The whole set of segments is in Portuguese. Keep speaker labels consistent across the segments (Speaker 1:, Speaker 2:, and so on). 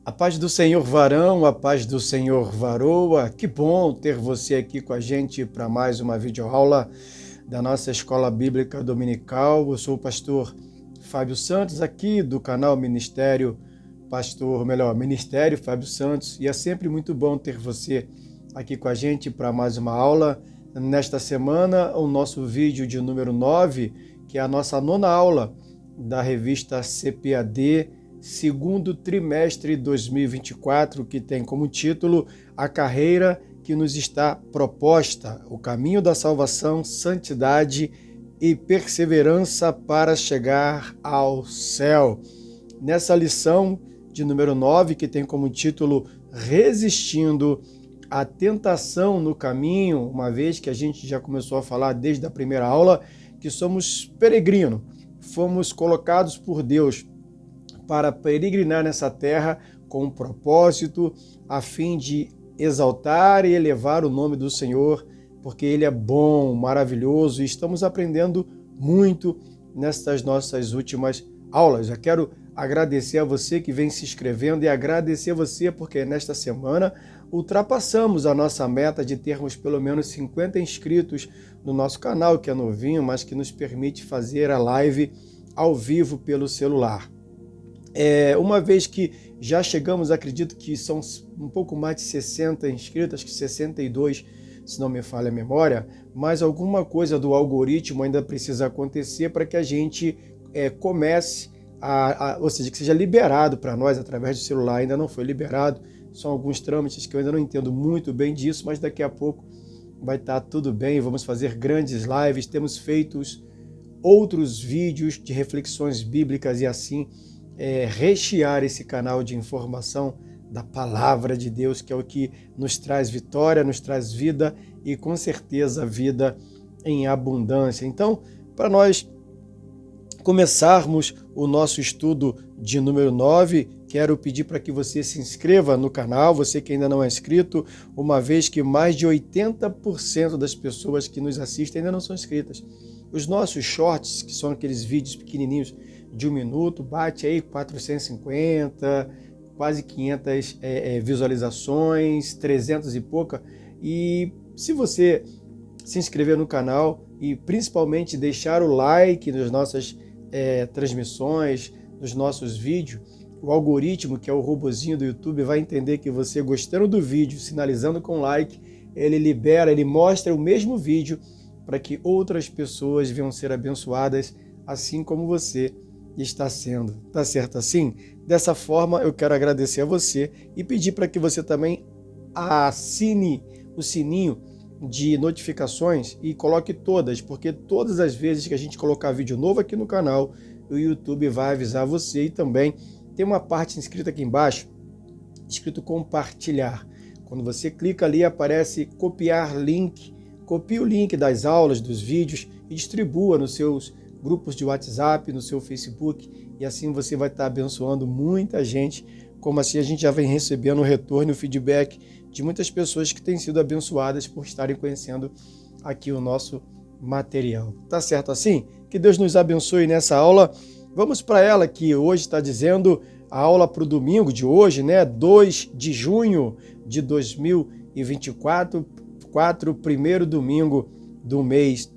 Speaker 1: A paz do Senhor varão, a paz do Senhor varoa, que bom ter você aqui com a gente para mais uma videoaula da nossa Escola Bíblica Dominical. Eu sou o pastor Fábio Santos, aqui do canal Ministério Fábio Santos, e é sempre muito bom ter você aqui com a gente para mais uma aula. Nesta semana, o nosso vídeo de número 9, que é a nossa nona aula da revista CPAD, segundo trimestre 2024, que tem como título A Carreira que nos está proposta, o caminho da salvação, santidade e perseverança para chegar ao céu. Nessa lição de número 9, que tem como título Resistindo à Tentação no Caminho, uma vez que a gente já começou a falar desde a primeira aula que somos peregrinos, fomos colocados por Deus para peregrinar nessa terra com um propósito, a fim de exaltar e elevar o nome do Senhor, porque Ele é bom, maravilhoso, e estamos aprendendo muito nestas nossas últimas aulas. Já quero agradecer a você que vem se inscrevendo e agradecer a você porque nesta semana ultrapassamos a nossa meta de termos pelo menos 50 inscritos no nosso canal, que é novinho, mas que nos permite fazer a live ao vivo pelo celular. Uma vez que já chegamos, acredito que são um pouco mais de 60 inscritos, acho que 62, se não me falha a memória, mas alguma coisa do algoritmo ainda precisa acontecer para que a gente comece, ou seja, que seja liberado para nós através do celular. Ainda não foi liberado, são alguns trâmites que eu ainda não entendo muito bem disso, mas daqui a pouco vai estar tudo bem, vamos fazer grandes lives, temos feito outros vídeos de reflexões bíblicas e assim rechear esse canal de informação da palavra de Deus, que é o que nos traz vitória, nos traz vida e com certeza vida em abundância. Então, para nós começarmos o nosso estudo de número 9, quero pedir para que você se inscreva no canal, você que ainda não é inscrito, uma vez que mais de 80% das pessoas que nos assistem ainda não são inscritas. Os nossos shorts, que são aqueles vídeos pequenininhos de 1 minuto, bate aí 450, quase 500 visualizações, 300 e pouca. E se você se inscrever no canal e principalmente deixar o like nas nossas transmissões, nos nossos vídeos, o algoritmo, que é o robozinho do YouTube, vai entender que você gostando do vídeo, sinalizando com like, ele mostra o mesmo vídeo para que outras pessoas venham ser abençoadas, assim como você está sendo. Tá certo assim? Dessa forma, eu quero agradecer a você e pedir para que você também assine o sininho de notificações e coloque todas, porque todas as vezes que a gente colocar vídeo novo aqui no canal, o YouTube vai avisar você. E também tem uma parte inscrita aqui embaixo, escrito compartilhar. Quando você clica ali, aparece copiar link. Copie o link das aulas, dos vídeos e distribua nos seus grupos de WhatsApp, no seu Facebook, e assim você vai estar abençoando muita gente, como assim a gente já vem recebendo o retorno e o feedback de muitas pessoas que têm sido abençoadas por estarem conhecendo aqui o nosso material. Tá certo assim? Que Deus nos abençoe nessa aula. Vamos para ela, que hoje está dizendo a aula para o domingo de hoje, né? 2 de junho de 2024, primeiro domingo do mês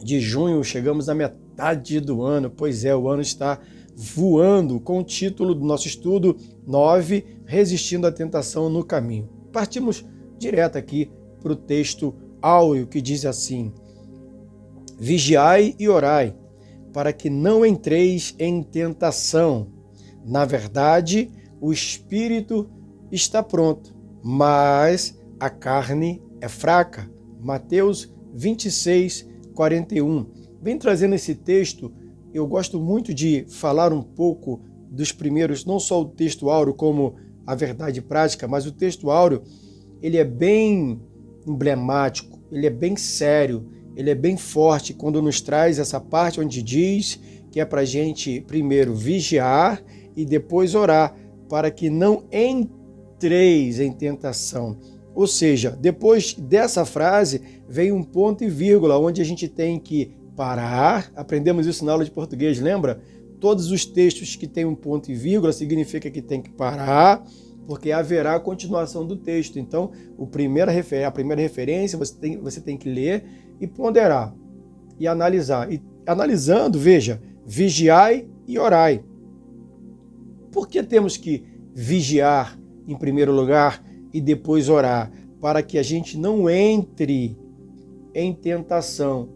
Speaker 1: de junho, chegamos à metade do ano. Pois é, o ano está voando, com o título do nosso estudo 9, Resistindo à Tentação no Caminho. Partimos direto aqui para o texto áureo, que diz assim: Vigiai e orai, para que não entreis em tentação. Na verdade, o espírito está pronto, mas a carne é fraca. Mateus 26, 41. Vem trazendo esse texto. Eu gosto muito de falar um pouco dos primeiros, não só o texto áureo como a verdade prática, mas o texto áureo, ele é bem emblemático, ele é bem sério, ele é bem forte quando nos traz essa parte onde diz que é para a gente primeiro vigiar e depois orar, para que não entreis em tentação. Ou seja, depois dessa frase vem um ponto e vírgula, onde a gente tem que parar. Aprendemos isso na aula de português, lembra? Todos os textos que tem um ponto e vírgula significa que tem que parar, porque haverá a continuação do texto. Então, a primeira referência você tem que ler e ponderar e analisar. E analisando, veja, vigiai e orai. Por que temos que vigiar em primeiro lugar e depois orar? Para que a gente não entre em tentação.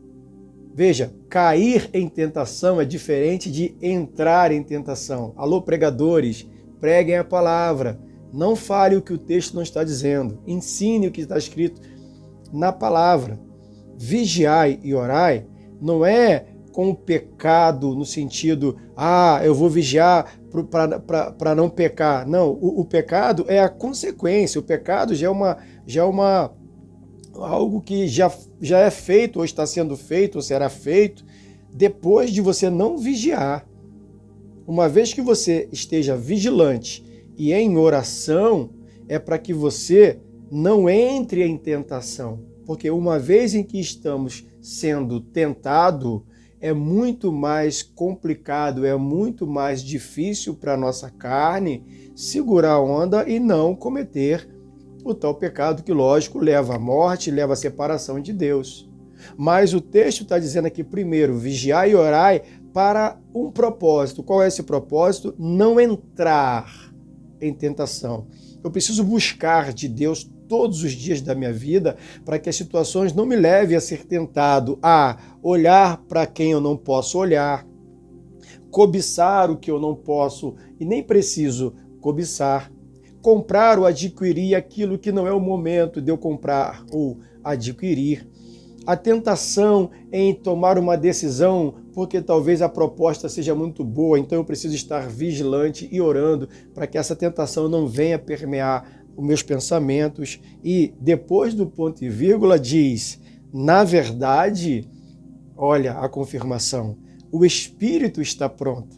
Speaker 1: Veja, cair em tentação é diferente de entrar em tentação. Alô, pregadores, preguem a palavra. Não fale o que o texto não está dizendo. Ensine o que está escrito na palavra. Vigiai e orai não é com o pecado no sentido, eu vou vigiar para não pecar. Não, o pecado é a consequência. O pecado já é algo que já é feito, ou está sendo feito, ou será feito, depois de você não vigiar. Uma vez que você esteja vigilante e em oração, é para que você não entre em tentação. Porque uma vez em que estamos sendo tentados, é muito mais complicado, é muito mais difícil para a nossa carne segurar a onda e não cometer o tal pecado que, lógico, leva à morte, leva à separação de Deus. Mas o texto está dizendo aqui, primeiro, vigiai e orai para um propósito. Qual é esse propósito? Não entrar em tentação. Eu preciso buscar de Deus todos os dias da minha vida para que as situações não me levem a ser tentado a olhar para quem eu não posso olhar, cobiçar o que eu não posso e nem preciso cobiçar, comprar ou adquirir aquilo que não é o momento de eu comprar ou adquirir. A tentação em tomar uma decisão porque talvez a proposta seja muito boa, então eu preciso estar vigilante e orando para que essa tentação não venha permear os meus pensamentos. E depois do ponto e vírgula diz, na verdade, olha a confirmação, o espírito está pronto.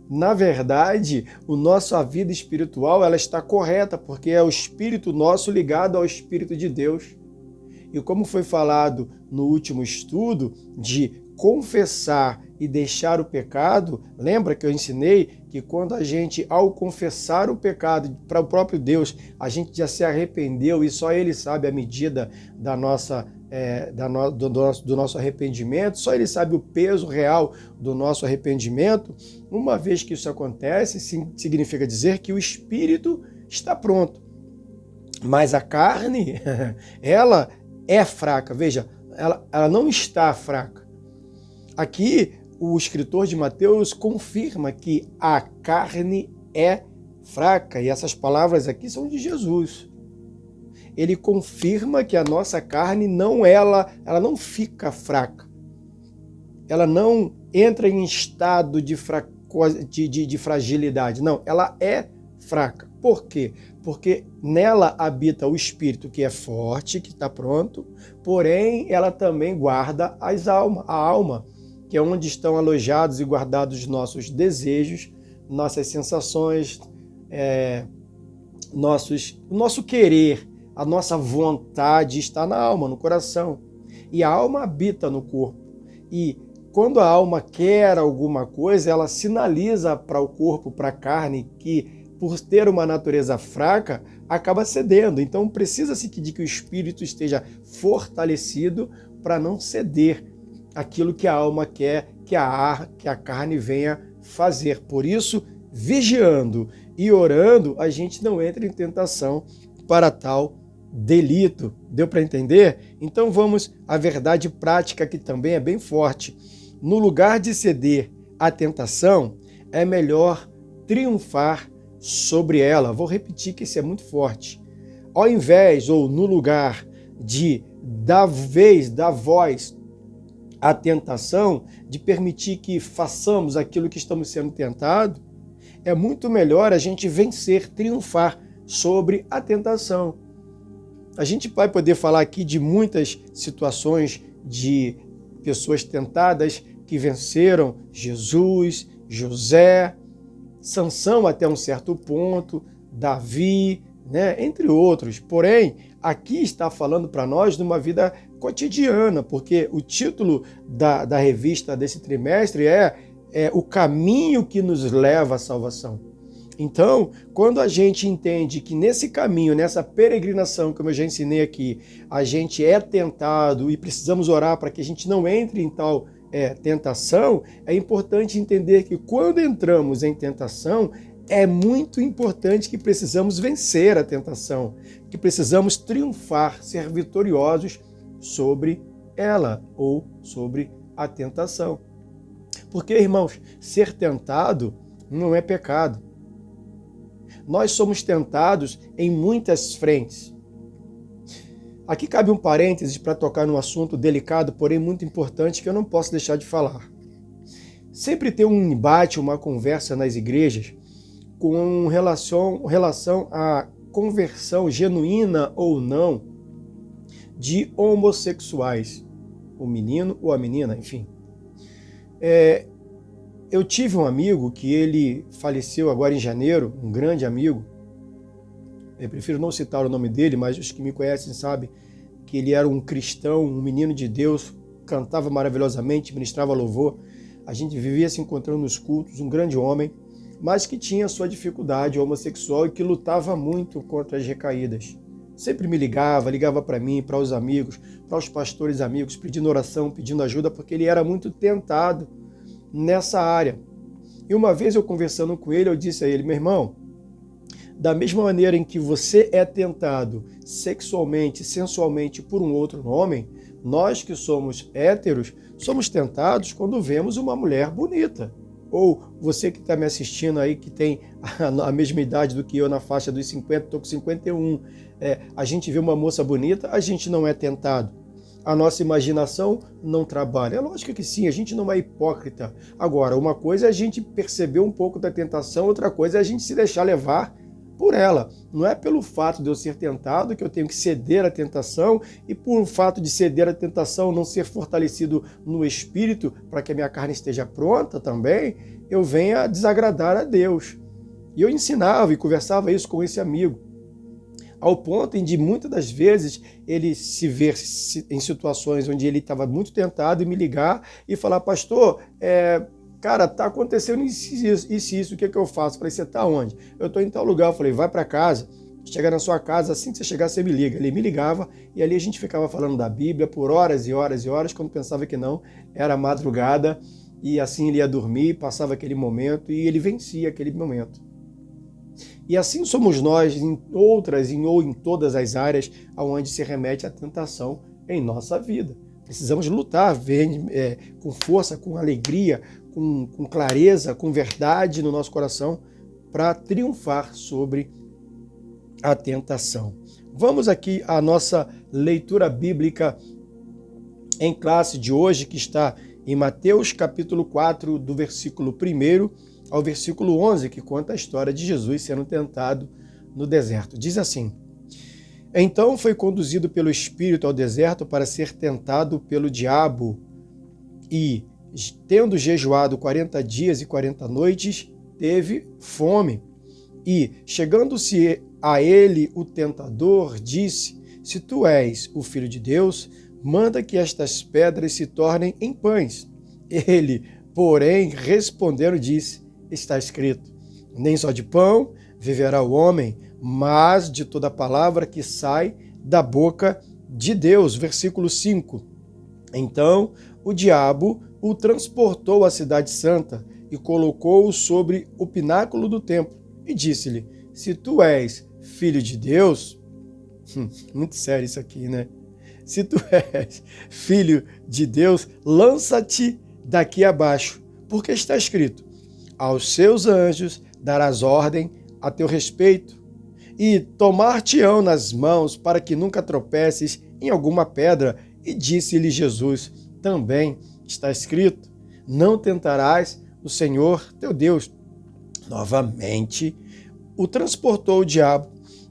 Speaker 1: Na verdade, nossa vida espiritual ela está correta, porque é o espírito nosso ligado ao Espírito de Deus. E como foi falado no último estudo, de confessar e deixar o pecado, lembra que eu ensinei que quando a gente, ao confessar o pecado para o próprio Deus, a gente já se arrependeu e só Ele sabe a medida da do nosso arrependimento, só Ele sabe o peso real do nosso arrependimento. Uma vez que isso acontece, significa dizer que o espírito está pronto. Mas a carne, ela é fraca. Veja, ela não está fraca. Aqui, o escritor de Mateus confirma que a carne é fraca. E essas palavras aqui são de Jesus. Ele confirma que a nossa carne ela não fica fraca. Ela não entra em estado de fragilidade. Não, ela é fraca. Por quê? Porque nela habita o espírito que é forte, que está pronto, porém ela também guarda a alma, que é onde estão alojados e guardados os nossos desejos, nossas sensações, o nosso querer, a nossa vontade está na alma, no coração. E a alma habita no corpo. E quando a alma quer alguma coisa, ela sinaliza para o corpo, para a carne, que por ter uma natureza fraca, acaba cedendo. Então precisa-se de que o espírito esteja fortalecido para não ceder aquilo que a alma quer que a carne venha fazer. Por isso, vigiando e orando, a gente não entra em tentação para tal delito. Deu para entender? Então vamos à verdade prática, que também é bem forte. No lugar de ceder à tentação, é melhor triunfar sobre ela. Vou repetir que isso é muito forte. Ao invés ou no lugar de dar voz à tentação, de permitir que façamos aquilo que estamos sendo tentados, é muito melhor a gente vencer, triunfar sobre a tentação. A gente vai poder falar aqui de muitas situações de pessoas tentadas que venceram: Jesus, José, Sansão até um certo ponto, Davi, entre outros. Porém, aqui está falando para nós de uma vida cotidiana, porque o título da revista desse trimestre é o caminho que nos leva à salvação. Então, quando a gente entende que nesse caminho, nessa peregrinação, como eu já ensinei aqui, a gente é tentado e precisamos orar para que a gente não entre em tal tentação, é importante entender que quando entramos em tentação, é muito importante que precisamos vencer a tentação, que precisamos triunfar, ser vitoriosos sobre ela ou sobre a tentação. Porque, irmãos, ser tentado não é pecado. Nós somos tentados em muitas frentes. Aqui cabe um parêntese para tocar num assunto delicado, porém muito importante, que eu não posso deixar de falar. Sempre tem um embate, uma conversa nas igrejas com relação à conversão genuína ou não de homossexuais, o menino ou a menina, enfim. Eu tive um amigo que ele faleceu agora em janeiro, um grande amigo. Eu prefiro não citar o nome dele, mas os que me conhecem sabem que ele era um cristão, um menino de Deus, cantava maravilhosamente, ministrava louvor. A gente vivia se encontrando nos cultos, um grande homem, mas que tinha sua dificuldade homossexual e que lutava muito contra as recaídas. Sempre me ligava para mim, para os amigos, para os pastores amigos, pedindo oração, pedindo ajuda, porque ele era muito tentado nessa área. E uma vez eu conversando com ele, eu disse a ele: meu irmão, da mesma maneira em que você é tentado sexualmente, sensualmente por um outro homem, nós que somos héteros, somos tentados quando vemos uma mulher bonita. Ou você que está me assistindo aí, que tem a mesma idade do que eu, na faixa dos 50, estou com 51, a gente vê uma moça bonita, a gente não é tentado. A nossa imaginação não trabalha. É lógico que sim, a gente não é hipócrita. Agora, uma coisa é a gente perceber um pouco da tentação, outra coisa é a gente se deixar levar por ela. Não é pelo fato de eu ser tentado que eu tenho que ceder à tentação, e por o fato de ceder à tentação não ser fortalecido no espírito para que a minha carne esteja pronta também, eu venha desagradar a Deus. E eu ensinava e conversava isso com esse amigo, ao ponto de muitas das vezes ele se ver em situações onde ele estava muito tentado e me ligar e falar: pastor, cara, tá acontecendo isso, o que eu faço? Falei: você tá onde? Eu tô em tal lugar. Eu falei: vai para casa, chega na sua casa, assim que você chegar, você me liga. Ele me ligava e ali a gente ficava falando da Bíblia por horas e horas e horas, quando pensava que não, era madrugada, e assim ele ia dormir, passava aquele momento e ele vencia aquele momento. E assim somos nós em outras ou em todas as áreas onde se remete a tentação em nossa vida. Precisamos lutar com força, com alegria, com clareza, com verdade no nosso coração para triunfar sobre a tentação. Vamos aqui à nossa leitura bíblica em classe de hoje, que está em Mateus capítulo 4, do versículo 1 ao versículo 11, que conta a história de Jesus sendo tentado no deserto. Diz assim: então foi conduzido pelo Espírito ao deserto para ser tentado pelo diabo, e, tendo jejuado 40 dias e 40 noites, teve fome. E, chegando-se a ele o tentador, disse: se tu és o Filho de Deus, manda que estas pedras se tornem em pães. Ele, porém, respondendo, disse: está escrito, nem só de pão viverá o homem, mas de toda palavra que sai da boca de Deus. Versículo 5. Então o diabo o transportou à cidade santa e colocou-o sobre o pináculo do templo e disse-lhe: se tu és filho de Deus, muito sério isso aqui, né? Se tu és filho de Deus, lança-te daqui abaixo, porque está escrito: aos seus anjos darás ordem a teu respeito, e tomar-te-ão nas mãos para que nunca tropeces em alguma pedra. E disse-lhe Jesus: também está escrito: não tentarás o Senhor teu Deus. Novamente o transportou o diabo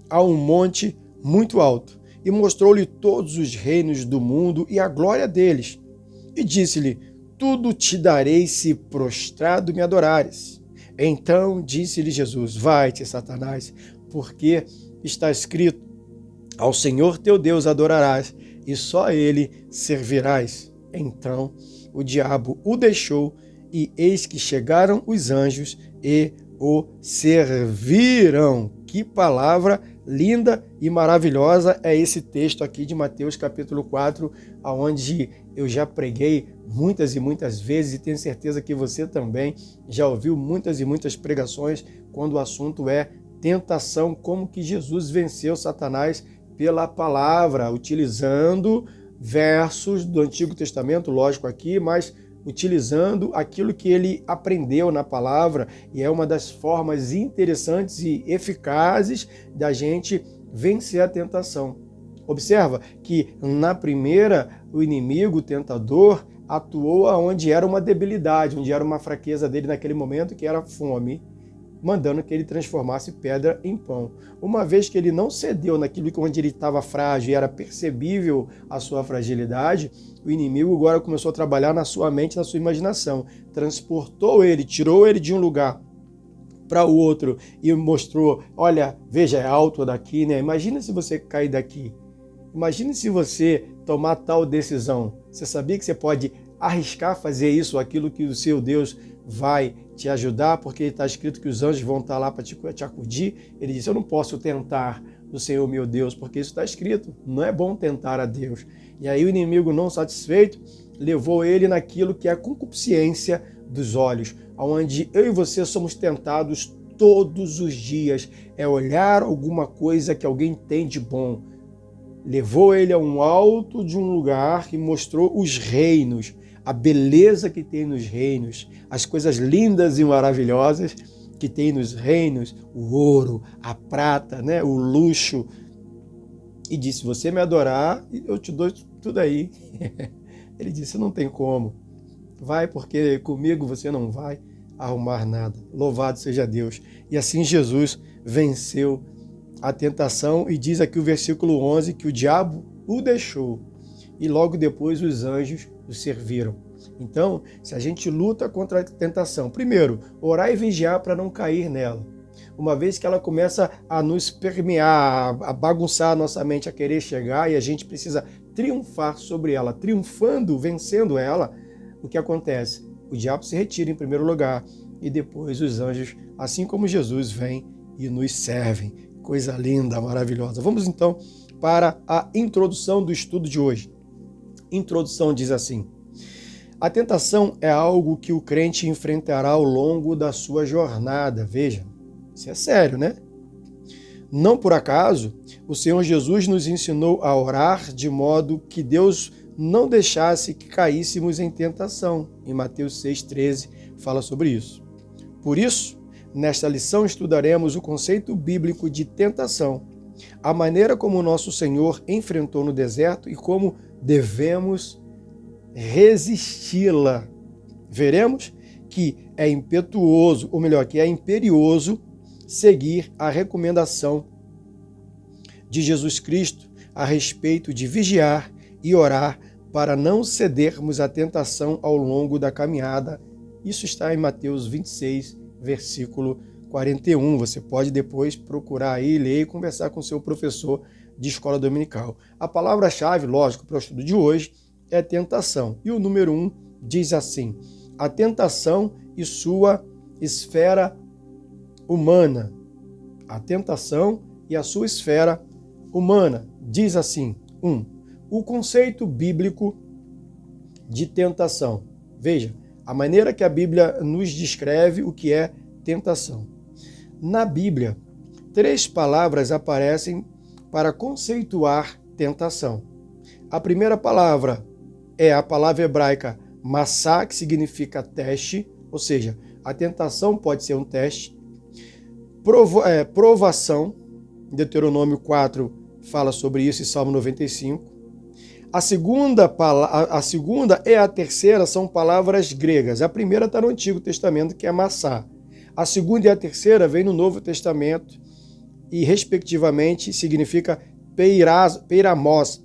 Speaker 1: a um monte muito alto e mostrou-lhe todos os reinos do mundo e a glória deles. E disse-lhe: tudo te darei se prostrado me adorares. Então disse-lhe Jesus: vai-te, Satanás, porque está escrito: ao Senhor teu Deus adorarás e só a ele servirás. Então o diabo o deixou e eis que chegaram os anjos e o serviram. Que palavra linda e maravilhosa é esse texto aqui de Mateus capítulo 4, onde eu já preguei muitas e muitas vezes e tenho certeza que você também já ouviu muitas e muitas pregações quando o assunto é tentação, como que Jesus venceu Satanás pela palavra, utilizando versos do Antigo Testamento, lógico aqui, mas utilizando aquilo que ele aprendeu na palavra, e é uma das formas interessantes e eficazes da gente vencer a tentação. Observa que na primeira, o inimigo, o tentador, atuou onde era uma debilidade, onde era uma fraqueza dele naquele momento, que era a fome, mandando que ele transformasse pedra em pão. Uma vez que ele não cedeu naquilo onde ele estava frágil e era percebível a sua fragilidade, o inimigo agora começou a trabalhar na sua mente, na sua imaginação. Transportou ele, tirou ele de um lugar para o outro e mostrou, olha, veja, é alto daqui, né? Imagina se você cair daqui. Imagine se você tomar tal decisão. Você sabia que você pode arriscar fazer isso, aquilo que o seu Deus vai te ajudar, porque está escrito que os anjos vão estar lá para te acudir. Ele disse, eu não posso tentar o Senhor meu Deus, porque isso está escrito. Não é bom tentar a Deus. E aí o inimigo, não satisfeito, levou ele naquilo que é a concupiscência dos olhos, onde eu e você somos tentados todos os dias. É olhar alguma coisa que alguém tem de bom. Levou ele a um alto de um lugar e mostrou os reinos, a beleza que tem nos reinos, as coisas lindas e maravilhosas que tem nos reinos, o ouro, a prata, né, o luxo. E disse, você me adorar, eu te dou tudo aí. Ele disse, não tem como. Vai, porque comigo você não vai arrumar nada. Louvado seja Deus. E assim Jesus venceu a tentação, e diz aqui o versículo 11 que o diabo o deixou e logo depois os anjos o serviram. Então, se a gente luta contra a tentação, primeiro, orar e vigiar para não cair nela. Uma vez que ela começa a nos permear, a bagunçar a nossa mente, a querer chegar, e a gente precisa triunfar sobre ela, triunfando, vencendo ela, o que acontece? O diabo se retira em primeiro lugar e depois os anjos, assim como Jesus, vêm e nos servem. Coisa linda, maravilhosa. Vamos então para a introdução do estudo de hoje. Introdução diz assim: a tentação é algo que o crente enfrentará ao longo da sua jornada. Veja, isso é sério, né? Não por acaso, o Senhor Jesus nos ensinou a orar de modo que Deus não deixasse que caíssemos em tentação. Em Mateus 6,13 fala sobre isso. Por isso, nesta lição estudaremos o conceito bíblico de tentação, a maneira como o nosso Senhor enfrentou no deserto e como devemos resisti-la. Veremos que é impetuoso, ou melhor, que é imperioso seguir a recomendação de Jesus Cristo a respeito de vigiar e orar para não cedermos à tentação ao longo da caminhada. Isso está em Mateus 26, versículo 41. Você pode depois procurar aí, ler e conversar com seu professor de escola dominical. A palavra-chave, lógico, para o estudo de hoje é tentação. E o número 1 diz assim: a tentação e sua esfera humana. A tentação e a sua esfera humana. Diz assim: 1. O conceito bíblico de tentação. Veja, a maneira que a Bíblia nos descreve o que é tentação. Na Bíblia, 3 palavras aparecem para conceituar tentação. A primeira palavra é a palavra hebraica massá, que significa teste, ou seja, a tentação pode ser um teste. Provação, Deuteronômio 4 fala sobre isso, e Salmo 95. A segunda e a terceira são palavras gregas. A primeira está no Antigo Testamento, que é massá. A segunda e a terceira vem no Novo Testamento e, respectivamente, significa peirasmos,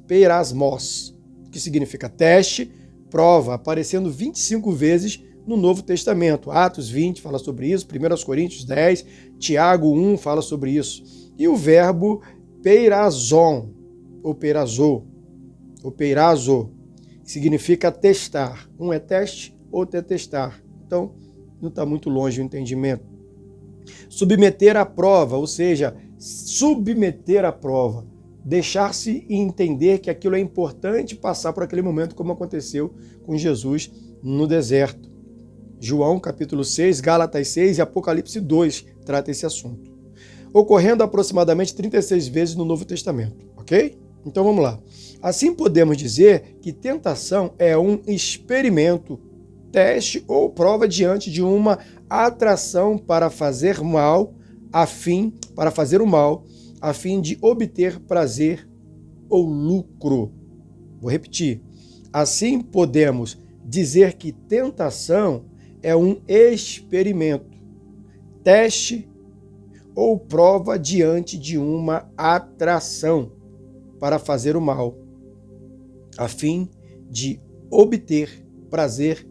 Speaker 1: que significa teste, prova, aparecendo 25 vezes no Novo Testamento. Atos 20 fala sobre isso, 1 Coríntios 10, Tiago 1 fala sobre isso. E o verbo peirazon, ou peirazo, significa testar. Um é teste, outro é testar. Então, não está muito longe o entendimento. Submeter à prova, ou seja, submeter à prova. Deixar-se entender que aquilo é importante passar por aquele momento, como aconteceu com Jesus no deserto. João capítulo 6, Gálatas 6 e Apocalipse 2 trata esse assunto. Ocorrendo aproximadamente 36 vezes no Novo Testamento, ok? Então vamos lá. Assim podemos dizer que tentação é um experimento, teste ou prova diante de uma atração para fazer o mal, a fim de obter prazer ou lucro. Vou repetir. Assim podemos dizer que tentação é um experimento, teste ou prova diante de uma atração para fazer o mal, a fim de obter prazer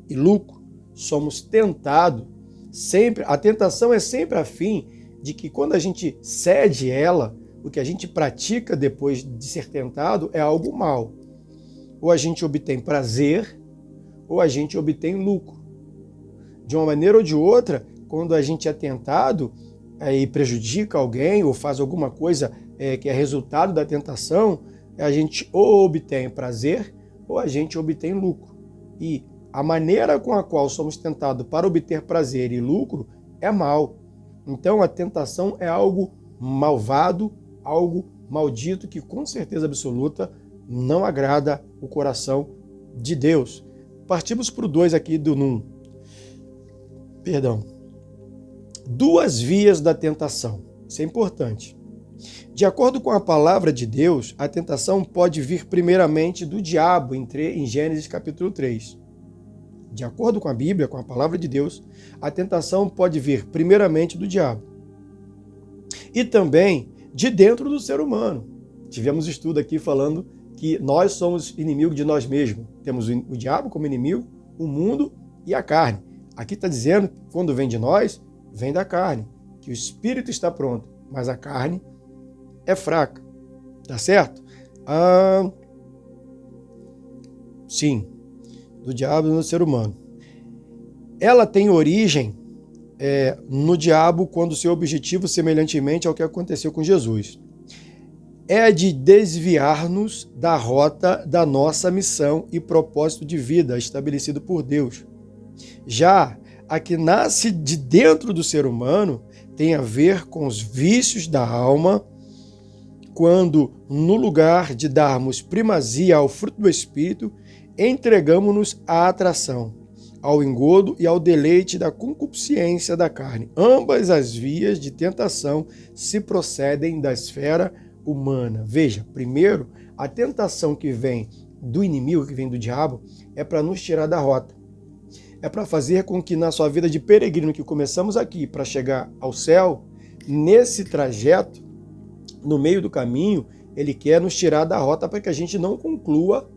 Speaker 1: e lucro. Somos tentados sempre, a tentação é sempre a fim de que quando a gente cede ela, o que a gente pratica depois de ser tentado é algo mal. Ou a gente obtém prazer, ou a gente obtém lucro. De uma maneira ou de outra, quando a gente é tentado e prejudica alguém, ou faz alguma coisa que é resultado da tentação, a gente ou obtém prazer, ou a gente obtém lucro. E a maneira com a qual somos tentados para obter prazer e lucro é mal. Então a tentação é algo malvado, algo maldito que com certeza absoluta não agrada o coração de Deus. Partimos para o 2 aqui do 1. Duas vias da tentação. Isso é importante. De acordo com a palavra de Deus, a tentação pode vir primeiramente do diabo, em Gênesis capítulo 3. De acordo com a Bíblia, com a palavra de Deus, a tentação pode vir primeiramente do diabo. E também de dentro do ser humano. Tivemos estudo aqui falando que nós somos inimigos de nós mesmos. Temos o diabo como inimigo, o mundo e a carne. Aqui está dizendo que quando vem de nós, vem da carne. Que o espírito está pronto, mas a carne é fraca. Tá certo? Sim. Do diabo no ser humano. Ela tem origem no diabo quando seu objetivo, semelhantemente ao que aconteceu com Jesus, é de desviar-nos da rota da nossa missão e propósito de vida estabelecido por Deus. Já a que nasce de dentro do ser humano tem a ver com os vícios da alma, quando, no lugar de darmos primazia ao fruto do Espírito, entregamos-nos à atração, ao engodo e ao deleite da concupiscência da carne. Ambas as vias de tentação se procedem da esfera humana. Veja, primeiro, a tentação que vem do inimigo, que vem do diabo, é para nos tirar da rota. É para fazer com que na sua vida de peregrino que começamos aqui para chegar ao céu, nesse trajeto, no meio do caminho, ele quer nos tirar da rota para que a gente não conclua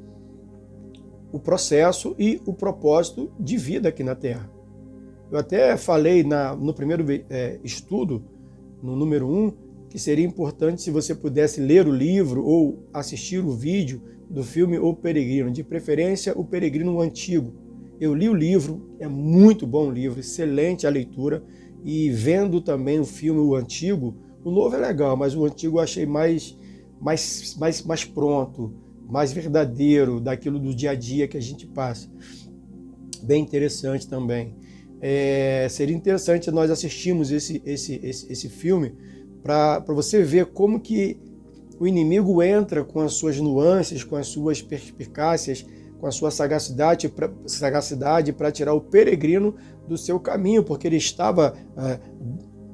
Speaker 1: o processo e o propósito de vida aqui na Terra. Eu até falei no primeiro estudo, no número 1, que seria importante se você pudesse ler o livro ou assistir o vídeo do filme O Peregrino, de preferência O Peregrino Antigo. Eu li o livro, é muito bom o livro, excelente a leitura, e vendo também o filme O Antigo, o novo é legal, mas o antigo eu achei mais pronto, mais verdadeiro, daquilo do dia a dia que a gente passa. Bem interessante também. Seria interessante nós assistirmos esse filme para você ver como que o inimigo entra com as suas nuances, com as suas perspicácias, com a sua sagacidade para tirar o peregrino do seu caminho, porque ele estava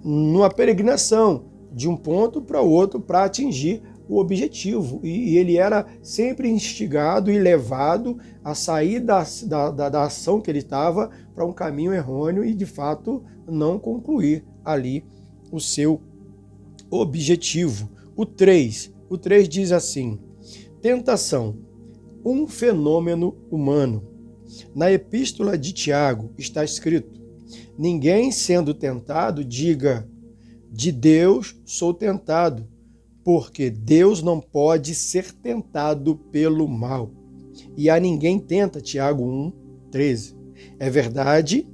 Speaker 1: numa peregrinação de um ponto para o outro para atingir o objetivo, e ele era sempre instigado e levado a sair da ação que ele estava para um caminho errôneo e de fato não concluir ali o seu objetivo. O 3 diz assim: tentação, um fenômeno humano. Na epístola de Tiago está escrito: ninguém sendo tentado diga, de Deus sou tentado, porque Deus não pode ser tentado pelo mal. E a ninguém tenta, Tiago 1:13. É verdade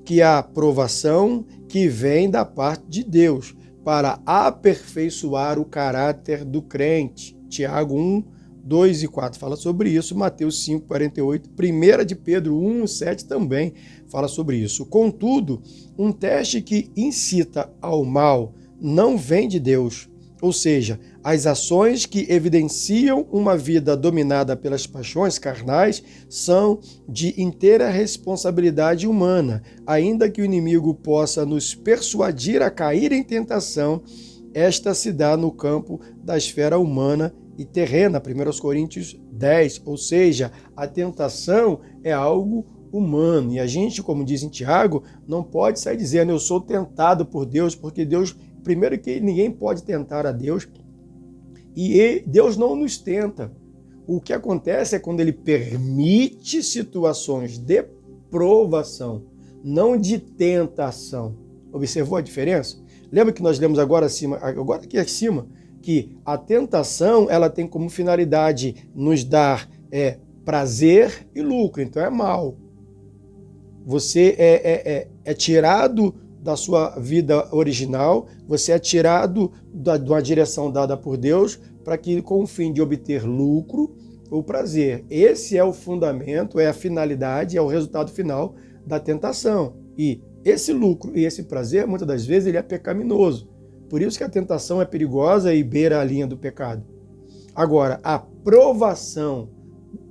Speaker 1: que a aprovação que vem da parte de Deus para aperfeiçoar o caráter do crente. Tiago 1, 2 e 4 fala sobre isso, Mateus 5, 48, 1 de Pedro 1, 7 também fala sobre isso. Contudo, um teste que incita ao mal não vem de Deus, ou seja, as ações que evidenciam uma vida dominada pelas paixões carnais são de inteira responsabilidade humana. Ainda que o inimigo possa nos persuadir a cair em tentação, esta se dá no campo da esfera humana e terrena, 1 Coríntios 10, ou seja, a tentação é algo humano. E a gente, como diz em Tiago, não pode sair dizendo eu sou tentado por Deus, porque Deus, primeiro que ninguém pode tentar a Deus, e Deus não nos tenta. O que acontece é quando ele permite situações de provação, não de tentação. Observou a diferença? Lembra que nós lemos agora aqui acima, que a tentação ela tem como finalidade nos dar prazer e lucro, então é mal. Você é tirado da sua vida original, você é tirado de uma direção dada por Deus para que com o fim de obter lucro ou prazer. Esse é o fundamento, é a finalidade, é o resultado final da tentação. E esse lucro e esse prazer, muitas das vezes, ele é pecaminoso. Por isso que a tentação é perigosa e beira a linha do pecado. Agora, a provação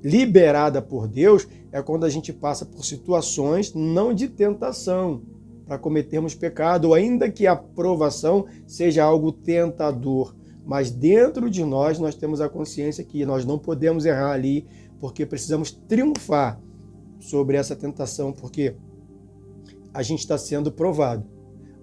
Speaker 1: liberada por Deus é quando a gente passa por situações não de tentação, para cometermos pecado, ou ainda que a provação seja algo tentador. Mas dentro de nós temos a consciência que nós não podemos errar ali, porque precisamos triunfar sobre essa tentação, porque a gente está sendo provado.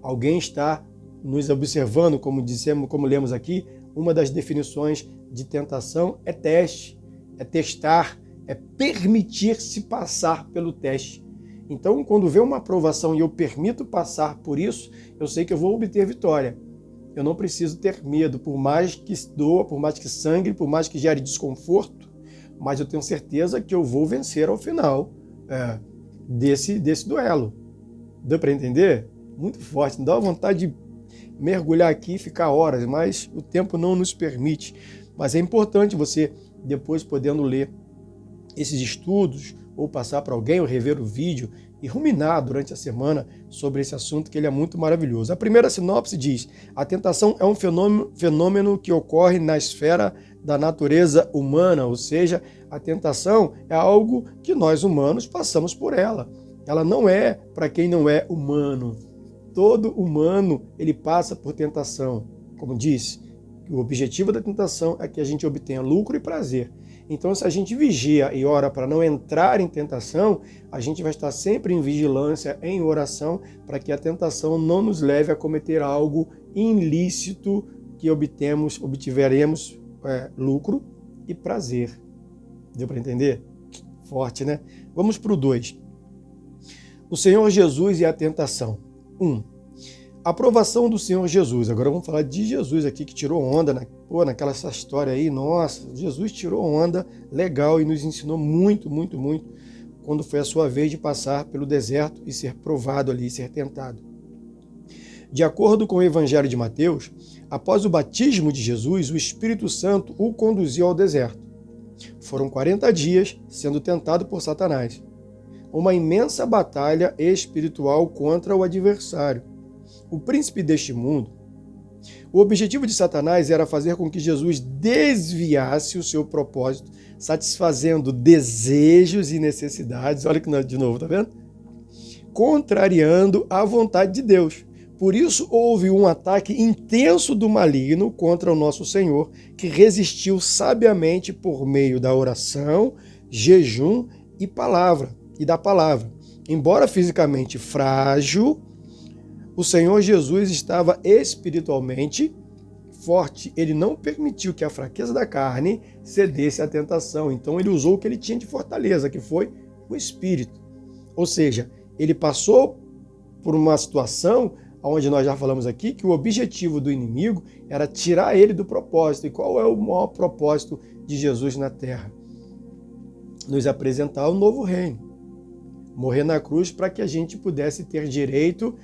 Speaker 1: Alguém está nos observando, como lemos aqui, uma das definições de tentação é teste, é testar, é permitir-se passar pelo teste. Então, quando vê uma aprovação e eu permito passar por isso, eu sei que eu vou obter vitória. Eu não preciso ter medo, por mais que doa, por mais que sangre, por mais que gere desconforto, mas eu tenho certeza que eu vou vencer ao final desse duelo. Deu para entender? Muito forte. Não dá vontade de mergulhar aqui e ficar horas, mas o tempo não nos permite. Mas é importante você, depois podendo ler esses estudos, ou passar para alguém, ou rever o vídeo e ruminar durante a semana sobre esse assunto, que ele é muito maravilhoso. A primeira sinopse diz: a tentação é um fenômeno que ocorre na esfera da natureza humana, ou seja, a tentação é algo que nós humanos passamos por ela. Ela não é para quem não é humano. Todo humano ele passa por tentação. Como disse, o objetivo da tentação é que a gente obtenha lucro e prazer. Então, se a gente vigia e ora para não entrar em tentação, a gente vai estar sempre em vigilância, em oração, para que a tentação não nos leve a cometer algo ilícito que obtiveremos lucro e prazer. Deu para entender? Forte, né? Vamos para o 2. O Senhor Jesus e a tentação. 1. A aprovação do Senhor Jesus. Agora vamos falar de Jesus aqui, que tirou onda naquela essa história aí. Nossa, Jesus tirou onda legal e nos ensinou muito, muito, muito quando foi a sua vez de passar pelo deserto e ser provado ali, ser tentado. De acordo com o Evangelho de Mateus, após o batismo de Jesus, o Espírito Santo o conduziu ao deserto. Foram 40 dias sendo tentado por Satanás. Uma imensa batalha espiritual contra o adversário, o príncipe deste mundo. O objetivo de Satanás era fazer com que Jesus desviasse o seu propósito, satisfazendo desejos e necessidades, olha que de novo, tá vendo? Contrariando a vontade de Deus. Por isso houve um ataque intenso do maligno contra o nosso Senhor, que resistiu sabiamente por meio da oração, jejum e da palavra. Embora fisicamente frágil, o Senhor Jesus estava espiritualmente forte. Ele não permitiu que a fraqueza da carne cedesse à tentação. Então ele usou o que ele tinha de fortaleza, que foi o Espírito. Ou seja, ele passou por uma situação onde nós já falamos aqui que o objetivo do inimigo era tirar ele do propósito. E qual é o maior propósito de Jesus na terra? Nos apresentar o novo reino. morrer na cruz para que a gente pudesse ter direito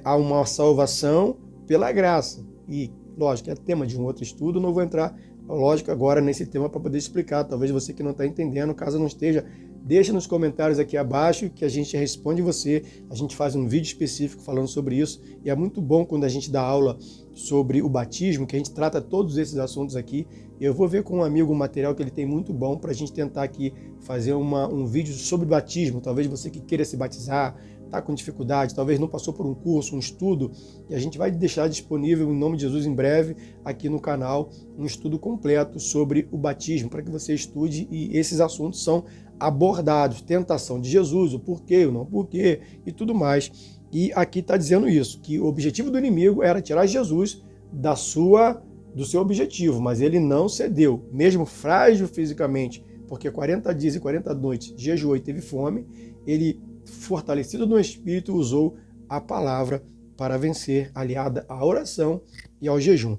Speaker 1: a uma salvação pela graça. E, lógico, é tema de um outro estudo, não vou entrar, lógico, agora nesse tema para poder explicar. Talvez você que não está entendendo, caso não esteja, deixa nos comentários aqui abaixo que a gente responde você. A gente faz um vídeo específico falando sobre isso. E é muito bom quando a gente dá aula sobre o batismo, que a gente trata todos esses assuntos aqui. Eu vou ver com um amigo um material que ele tem muito bom para a gente tentar aqui fazer um vídeo sobre batismo. Talvez você que queira se batizar, está com dificuldade, talvez não passou por um curso, um estudo, e a gente vai deixar disponível, em nome de Jesus, em breve, aqui no canal, um estudo completo sobre o batismo, para que você estude, e esses assuntos são abordados, tentação de Jesus, o porquê, o não porquê, e tudo mais. E aqui está dizendo isso, que o objetivo do inimigo era tirar Jesus do seu objetivo, mas ele não cedeu, mesmo frágil fisicamente, porque 40 dias e 40 noites jejuou e teve fome, ele, fortalecido no Espírito, usou a palavra para vencer, aliada à oração e ao jejum.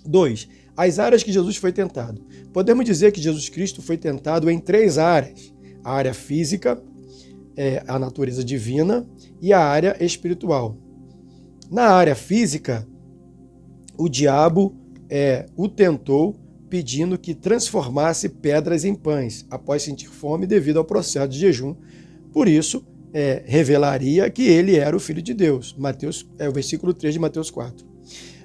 Speaker 1: 2. As áreas que Jesus foi tentado. Podemos dizer que Jesus Cristo foi tentado em 3 áreas. A área física, a natureza divina, e a área espiritual. Na área física, o diabo o tentou pedindo que transformasse pedras em pães, após sentir fome devido ao processo de jejum. Por isso, revelaria que ele era o Filho de Deus. O versículo 3 de Mateus 4.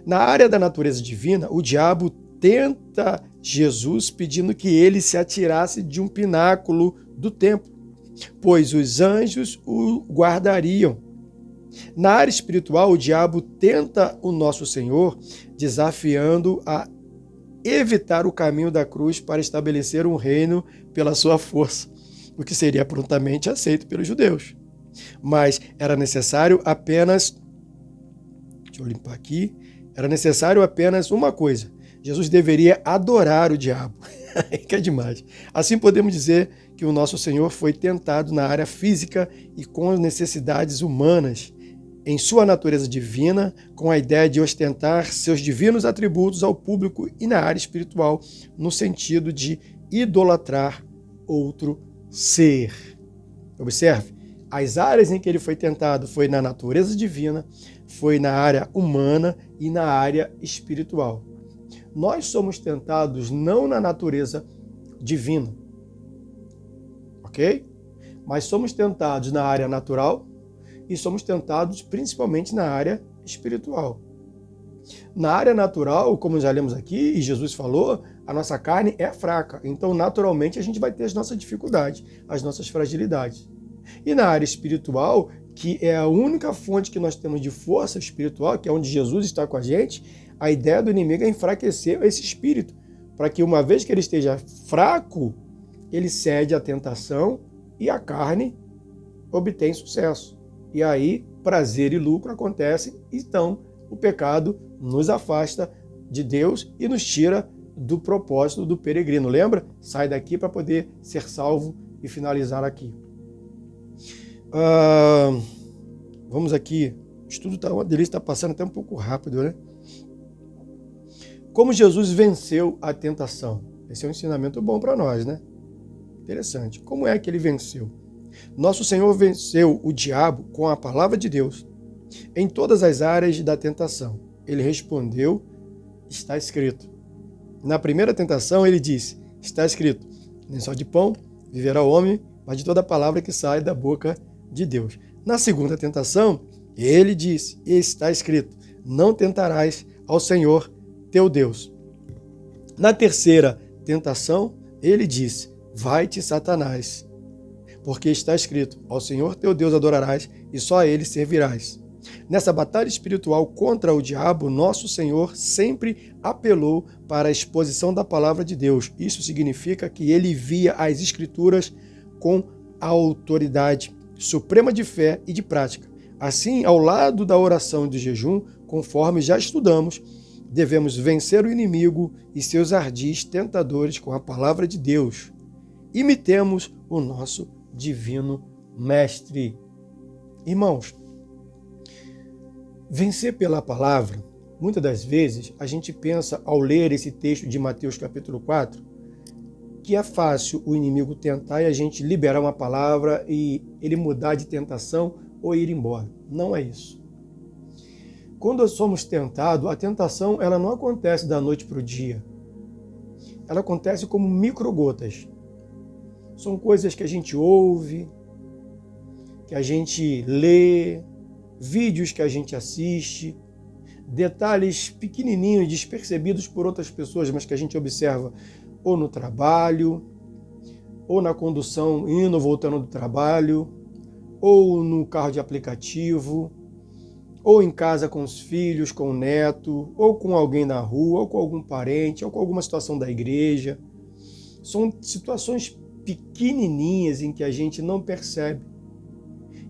Speaker 1: Na área da natureza divina, o diabo tenta Jesus pedindo que ele se atirasse de um pináculo do templo, pois os anjos o guardariam. Na área espiritual, o diabo tenta o nosso Senhor, desafiando a evitar o caminho da cruz para estabelecer um reino pela sua força, o que seria prontamente aceito pelos judeus. Mas era necessário apenas... Deixa eu limpar aqui. Era necessário apenas uma coisa. Jesus deveria adorar o diabo. Que é demais. Assim podemos dizer que o nosso Senhor foi tentado na área física e com necessidades humanas, em sua natureza divina, com a ideia de ostentar seus divinos atributos ao público, e na área espiritual, no sentido de idolatrar outro ser. Observe, as áreas em que ele foi tentado foi na natureza divina, foi na área humana e na área espiritual. Nós somos tentados não na natureza divina, ok? Mas somos tentados na área natural e somos tentados principalmente na área espiritual. Na área natural, como já lemos aqui, e Jesus falou, a nossa carne é fraca. Então, naturalmente, a gente vai ter as nossas dificuldades, as nossas fragilidades. E na área espiritual, que é a única fonte que nós temos de força espiritual, que é onde Jesus está com a gente, a ideia do inimigo é enfraquecer esse espírito, para que uma vez que ele esteja fraco, ele cede à tentação e a carne obtém sucesso. E aí, prazer e lucro acontecem, então o pecado nos afasta de Deus e nos tira do propósito do peregrino. Lembra? Sai daqui para poder ser salvo e finalizar aqui. Vamos aqui. O estudo está uma delícia, está passando até um pouco rápido, né? Como Jesus venceu a tentação? Esse é um ensinamento bom para nós, né? Interessante. Como é que ele venceu? Nosso Senhor venceu o diabo com a palavra de Deus em todas as áreas da tentação. Ele respondeu, está escrito. Na primeira tentação, ele disse, está escrito, nem só de pão viverá o homem, mas de toda palavra que sai da boca de Deus. Na segunda tentação, ele disse, está escrito, não tentarás ao Senhor teu Deus. Na terceira tentação, ele disse, vai-te, Satanás, porque está escrito, ao Senhor teu Deus adorarás e só a ele servirás. Nessa batalha espiritual contra o diabo, nosso Senhor sempre apelou para a exposição da palavra de Deus. Isso significa que ele via as Escrituras com a autoridade suprema de fé e de prática. Assim, ao lado da oração e do jejum, conforme já estudamos, devemos vencer o inimigo e seus ardis tentadores com a palavra de Deus. Imitemos o nosso divino mestre. Irmãos, vencer pela palavra, muitas das vezes a gente pensa ao ler esse texto de Mateus capítulo 4, que é fácil o inimigo tentar e a gente liberar uma palavra e ele mudar de tentação ou ir embora. Não é isso. Quando somos tentados, a tentação ela não acontece da noite para o dia. Ela acontece como microgotas. São coisas que a gente ouve, que a gente lê, vídeos que a gente assiste, detalhes pequenininhos, despercebidos por outras pessoas, mas que a gente observa ou no trabalho, ou na condução indo ou voltando do trabalho, ou no carro de aplicativo, ou em casa com os filhos, com o neto, ou com alguém na rua, ou com algum parente, ou com alguma situação da igreja. São situações pequenininhas em que a gente não percebe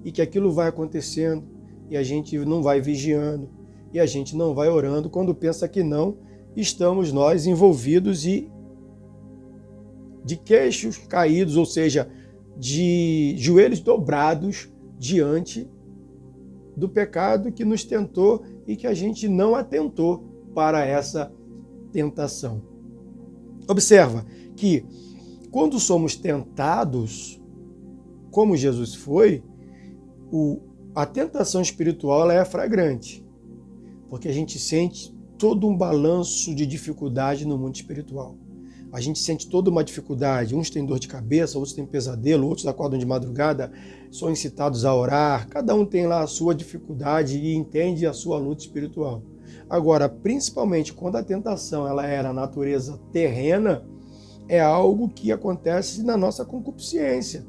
Speaker 1: e que aquilo vai acontecendo e a gente não vai vigiando e a gente não vai orando. Quando pensa que não, estamos nós envolvidos e de queixos caídos, ou seja, de joelhos dobrados diante do pecado que nos tentou e que a gente não atentou para essa tentação. Observa que quando somos tentados, como Jesus foi, a tentação espiritual ela é flagrante, porque a gente sente todo um balanço de dificuldade no mundo espiritual. A gente sente toda uma dificuldade, uns têm dor de cabeça, outros têm pesadelo, outros acordam de madrugada, são incitados a orar, cada um tem lá a sua dificuldade e entende a sua luta espiritual. Agora, principalmente quando a tentação ela é na natureza terrena, é algo que acontece na nossa concupiscência.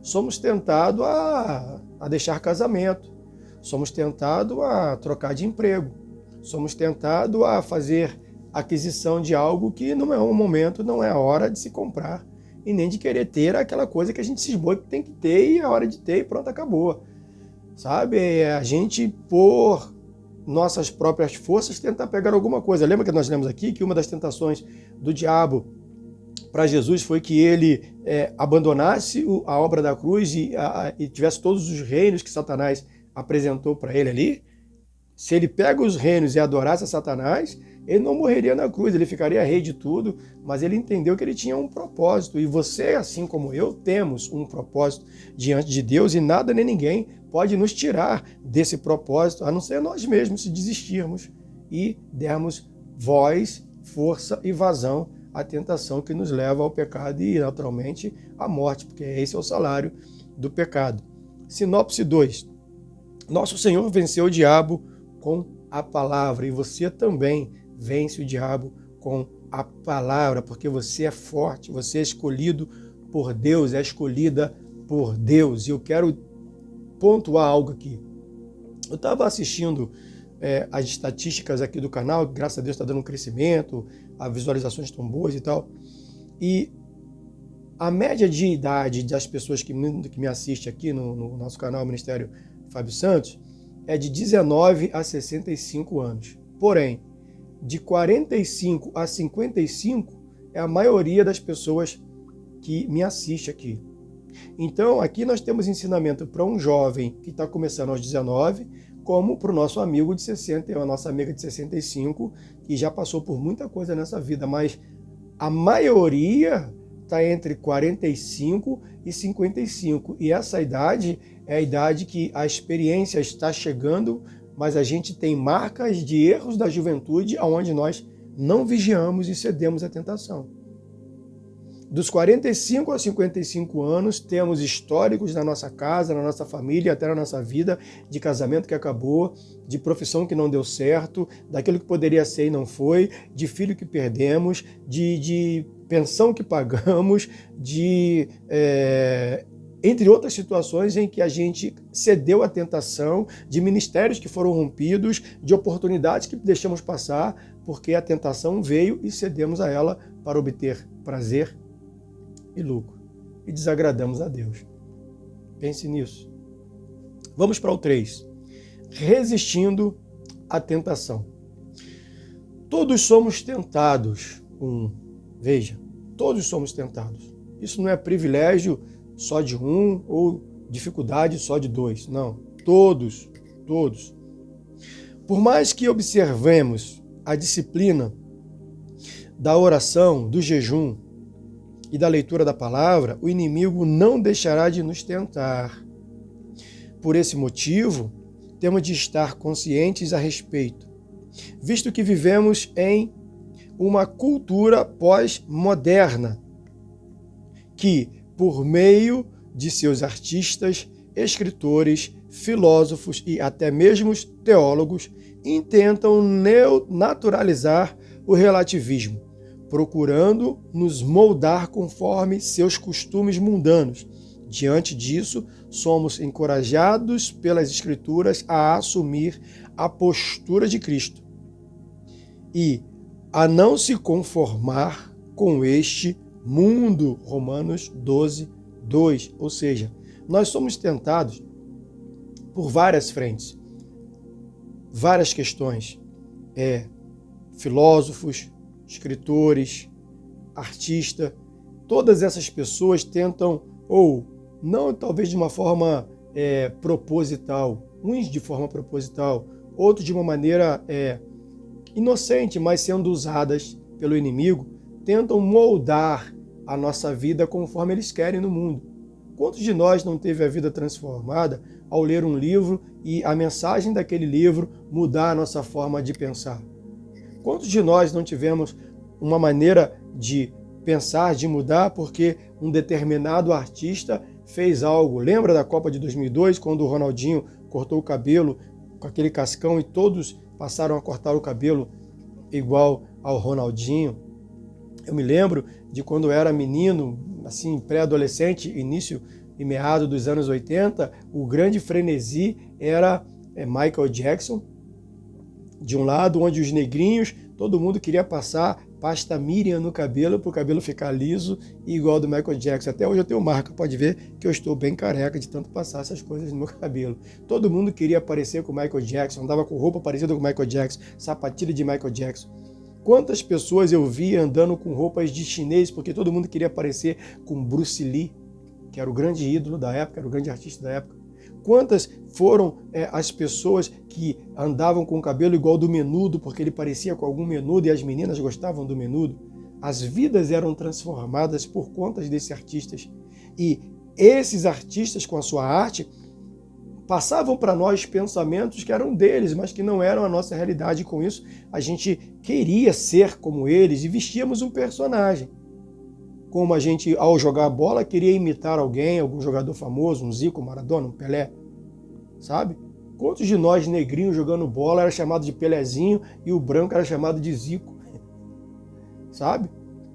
Speaker 1: Somos tentados a deixar casamento, somos tentados a trocar de emprego, somos tentados a fazer aquisição de algo que não é um momento, não é a hora de se comprar e nem de querer ter aquela coisa que a gente se esboa que tem que ter e é a hora de ter e pronto, acabou. Sabe? A gente, por nossas próprias forças, tentar pegar alguma coisa. Lembra que nós lemos aqui que uma das tentações do diabo para Jesus foi que ele abandonasse a obra da cruz e tivesse todos os reinos que Satanás apresentou para ele ali? Se ele pega os reinos e adorasse a Satanás, ele não morreria na cruz, ele ficaria rei de tudo, mas ele entendeu que ele tinha um propósito. E você, assim como eu, temos um propósito diante de Deus e nada nem ninguém pode nos tirar desse propósito, a não ser nós mesmos se desistirmos e dermos voz, força e vazão à tentação que nos leva ao pecado e, naturalmente, à morte, porque esse é o salário do pecado. Sinopse 2. Nosso Senhor venceu o diabo com a palavra, e você também vence o diabo com a palavra, porque você é forte, você é escolhido por Deus, é escolhida por Deus. E eu quero pontuar algo aqui. Eu estava assistindo as estatísticas aqui do canal, graças a Deus está dando um crescimento, as visualizações estão boas e tal, e a média de idade das pessoas que me assistem aqui no nosso canal Ministério Fábio Santos é de 19 a 65 anos. Porém, de 45 a 55 é a maioria das pessoas que me assiste aqui. Então, aqui nós temos ensinamento para um jovem que está começando aos 19, como para o nosso amigo de 60 e a nossa amiga de 65, que já passou por muita coisa nessa vida, mas a maioria está entre 45 e 55. E essa idade é a idade que a experiência está chegando, mas a gente tem marcas de erros da juventude onde nós não vigiamos e cedemos à tentação. Dos 45 aos 55 anos, temos históricos na nossa casa, na nossa família, até na nossa vida, de casamento que acabou, de profissão que não deu certo, daquilo que poderia ser e não foi, de filho que perdemos, de pensão que pagamos, entre outras situações em que a gente cedeu à tentação, de ministérios que foram rompidos, de oportunidades que deixamos passar, porque a tentação veio e cedemos a ela para obter prazer e lucro. E desagradamos a Deus. Pense nisso. Vamos para o 3. Resistindo à tentação. Todos somos tentados. Veja, todos somos tentados. Isso não é privilégio só de um ou dificuldade só de dois. Não, todos. Por mais que observemos a disciplina da oração, do jejum e da leitura da palavra, o inimigo não deixará de nos tentar. Por esse motivo, temos de estar conscientes a respeito, visto que vivemos em uma cultura pós-moderna, que, por meio de seus artistas, escritores, filósofos e até mesmo teólogos, intentam naturalizar o relativismo, procurando nos moldar conforme seus costumes mundanos. Diante disso, somos encorajados pelas Escrituras a assumir a postura de Cristo e a não se conformar com este mundo. Romanos 12, 2. Ou seja, nós somos tentados por várias frentes, várias questões. Filósofos, escritores, artistas, todas essas pessoas tentam, ou não talvez de uma forma proposital, uns de forma proposital, outros de uma maneira inocente, mas sendo usadas pelo inimigo, tentam moldar a nossa vida conforme eles querem no mundo. Quantos de nós não teve a vida transformada ao ler um livro e a mensagem daquele livro mudar a nossa forma de pensar? Quantos de nós não tivemos uma maneira de pensar, de mudar, porque um determinado artista fez algo? Lembra da Copa de 2002, quando o Ronaldinho cortou o cabelo com aquele cascão e todos passaram a cortar o cabelo igual ao Ronaldinho? Eu me lembro de quando eu era menino, assim, pré-adolescente, início e meado dos anos 80, o grande frenesi era Michael Jackson, de um lado, onde os negrinhos, todo mundo queria passar pasta Miriam no cabelo, para o cabelo ficar liso e igual ao do Michael Jackson. Até hoje eu tenho marca, pode ver que eu estou bem careca de tanto passar essas coisas no meu cabelo. Todo mundo queria parecer com o Michael Jackson, andava com roupa parecida com o Michael Jackson, sapatilha de Michael Jackson. Quantas pessoas eu vi andando com roupas de chinês, porque todo mundo queria parecer com Bruce Lee, que era o grande ídolo da época, era o grande artista da época. Quantas foram as pessoas que andavam com o cabelo igual do Menudo, porque ele parecia com algum Menudo e as meninas gostavam do Menudo? As vidas eram transformadas por conta desses artistas. E esses artistas, com a sua arte, passavam para nós pensamentos que eram deles, mas que não eram a nossa realidade. E com isso, a gente queria ser como eles e vestíamos um personagem. Como a gente, ao jogar bola, queria imitar alguém, algum jogador famoso, um Zico, um Maradona, um Pelé, sabe? Quantos de nós negrinhos jogando bola era chamado de Pelezinho e o branco era chamado de Zico, sabe?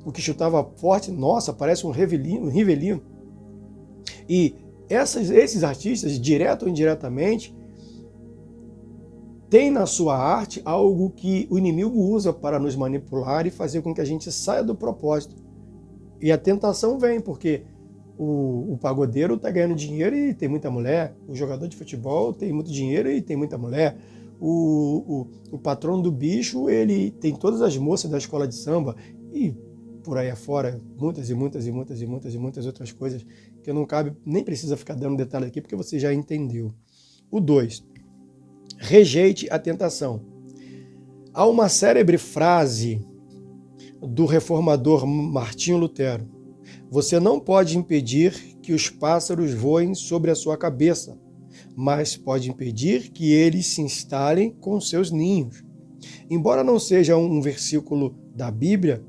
Speaker 1: O que chutava forte, nossa, parece um Rivelino. E esses artistas, direto ou indiretamente, têm na sua arte algo que o inimigo usa para nos manipular e fazer com que a gente saia do propósito. E a tentação vem, porque o pagodeiro está ganhando dinheiro e tem muita mulher, o jogador de futebol tem muito dinheiro e tem muita mulher, o patrono do bicho, ele tem todas as moças da escola de samba e por aí afora, muitas outras coisas que não cabe, nem precisa ficar dando detalhe aqui, porque você já entendeu. O 2, rejeite a tentação. Há uma célebre frase do reformador Martinho Lutero: você não pode impedir que os pássaros voem sobre a sua cabeça, mas pode impedir que eles se instalem com seus ninhos. Embora não seja um versículo da Bíblia,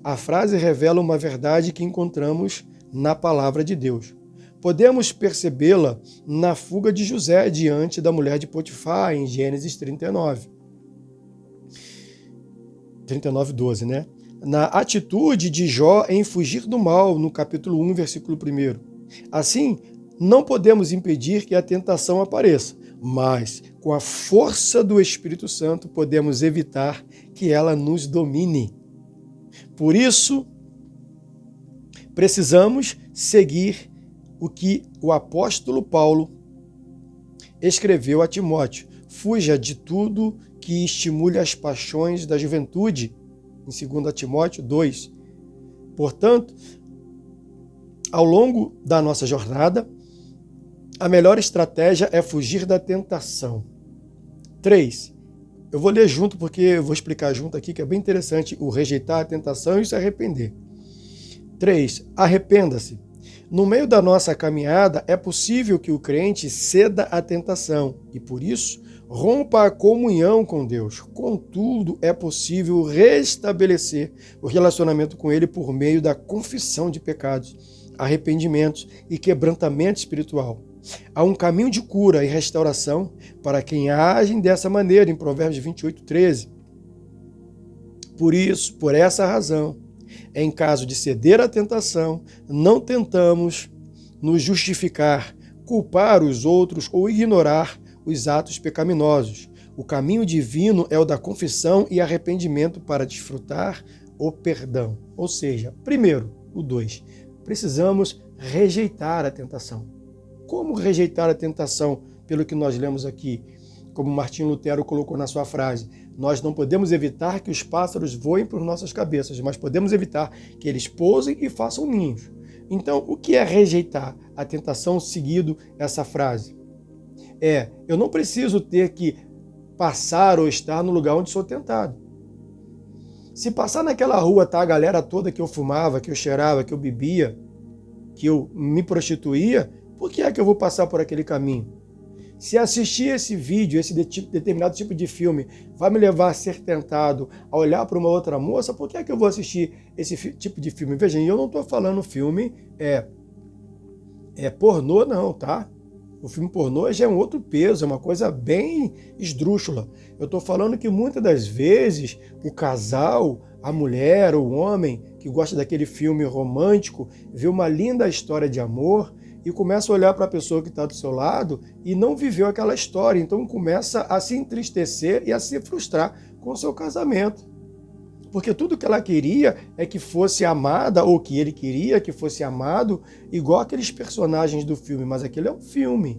Speaker 1: a frase revela uma verdade que encontramos na palavra de Deus. Podemos percebê-la na fuga de José diante da mulher de Potifar, em Gênesis 39:12, né? Na atitude de Jó em fugir do mal, no capítulo 1, versículo 1. Assim, não podemos impedir que a tentação apareça, mas com a força do Espírito Santo podemos evitar que ela nos domine. Por isso, precisamos seguir o que o apóstolo Paulo escreveu a Timóteo: fuja de tudo que estimule as paixões da juventude, em 2 Timóteo 2. Portanto, ao longo da nossa jornada, a melhor estratégia é fugir da tentação. 3. Eu vou ler junto porque eu vou explicar junto aqui, que é bem interessante, o rejeitar a tentação e se arrepender. 3. Arrependa-se. No meio da nossa caminhada, é possível que o crente ceda à tentação e, por isso, rompa a comunhão com Deus. Contudo, é possível restabelecer o relacionamento com Ele por meio da confissão de pecados, arrependimentos e quebrantamento espiritual. Há um caminho de cura e restauração para quem age dessa maneira, em Provérbios 28:13. Por isso, por essa razão, em caso de ceder à tentação, não tentamos nos justificar, culpar os outros ou ignorar os atos pecaminosos. O caminho divino é o da confissão e arrependimento para desfrutar o perdão. Ou seja, primeiro, o 2, precisamos rejeitar a tentação. Como rejeitar a tentação? Pelo que nós lemos aqui, como Martinho Lutero colocou na sua frase, nós não podemos evitar que os pássaros voem por nossas cabeças, mas podemos evitar que eles pousem e façam ninhos. Então, o que é rejeitar a tentação seguido essa frase? Eu não preciso ter que passar ou estar no lugar onde sou tentado. Se passar naquela rua, tá a galera toda que eu fumava, que eu cheirava, que eu bebia, que eu me prostituía, por que é que eu vou passar por aquele caminho? Se assistir esse vídeo, esse determinado tipo de filme, vai me levar a ser tentado a olhar para uma outra moça, por que é que eu vou assistir esse tipo de filme? Veja, eu não estou falando filme pornô não, tá? O filme pornô já é um outro peso, é uma coisa bem esdrúxula. Eu estou falando que muitas das vezes o casal, a mulher ou o homem que gosta daquele filme romântico, vê uma linda história de amor e começa a olhar para a pessoa que está do seu lado e não viveu aquela história. Então começa a se entristecer e a se frustrar com o seu casamento. Porque tudo que ela queria é que fosse amada, ou que ele queria que fosse amado, igual aqueles personagens do filme, mas aquele é um filme.